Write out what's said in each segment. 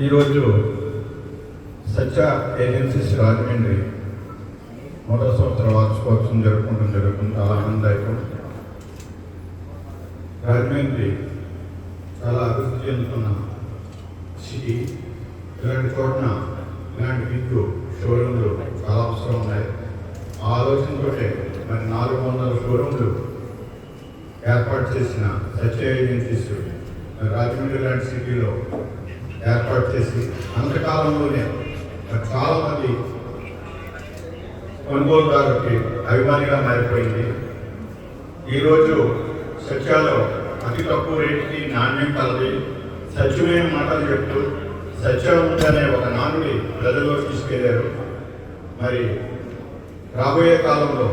ఈరోజు సత్య ఏజెన్సీస్ రాజమండ్రి మొదటి సంవత్సర వార్షికోత్సవం జరుగుతుంది. చాలా ఆనందదాయకం. రాజమండ్రి చాలా అభివృద్ధి చెందుతున్న సిటీ. ఇలాంటి చోట్ల ఇలాంటి బిగ్ షోరూమ్లు చాలా అవసరం ఉన్నాయి. ఆ ఆలోచనతో మరి 400 షోరూమ్లు ఏర్పాటు చేసిన సత్య ఏజెన్సీస్ రాజమండ్రి లాంటి సిటీలో ఏర్పాటు చేసి అంతకాలంలోనే చాలామంది కొనుగోలుదారులకి అభిమానిగా మారిపోయింది. ఈరోజు సత్యాలో అతి తక్కువ రేటుకి నాణ్యం కలది, సత్యమైన మాటలు చెప్తూ సత్యం ఉందనే ఒక నానుడి ప్రజల్లో తీసుకెళ్లారు. మరి రాబోయే కాలంలో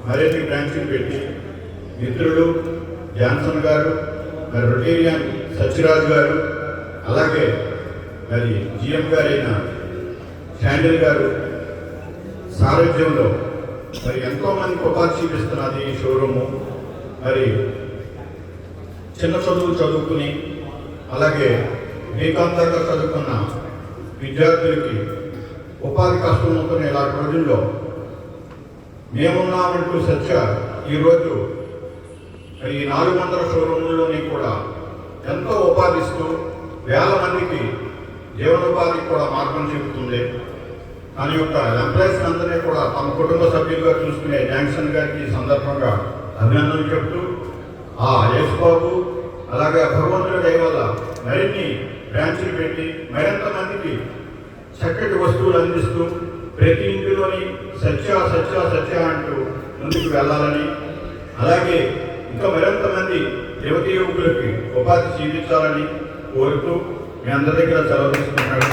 మరిన్ని బ్రాంచ్లు పెట్టి మిత్రులు జాన్సన్ గారు, మరి రొటేరియన్ సత్యరాజు గారు, అలాగే మరి జిఎం గారైన శాండిల్ గారు సారథ్యంలో మరి ఎంతోమందికి ఉపాధి చూపిస్తున్నది ఈ షోరూము. మరి చిన్న చదువులు చదువుకుని అలాగే బీకాం దాకా చదువుకున్న విద్యార్థులకి ఉపాధి కష్టం అవుతున్న ఇలాంటి రోజుల్లో మేమున్నామంటూ సత్య ఈరోజు మరి ఈ 400 షోరూముల్లోని కూడా ఎంతో ఉపాధిస్తూ వేల మందికి జీవనోపాధికి కూడా మార్గం చెబుతుంది. తన యొక్క ఎంప్లాయీస్ అందరినీ కూడా తమ కుటుంబ సభ్యులుగా చూసుకునే జాన్సన్ గారికి ఈ సందర్భంగా అభినందనలు చెప్తూ ఆ యేసుబాబు అలాగే భగవంతుడి దయ వల్ల మరిన్ని బ్రాంచ్లు పెట్టి మరింత మందికి చక్కటి వస్తువులు అందిస్తూ ప్రతి ఇంటిలోని సత్య సత్య సత్య అంటూ ముందుకు వెళ్ళాలని, అలాగే ఇంకా మరింత మంది యువతీ యువకులకి ఉపాధి చూపించాలని కోరుతూ మీ అందరి దగ్గర సెలవు తీసుకుంటున్నాడు.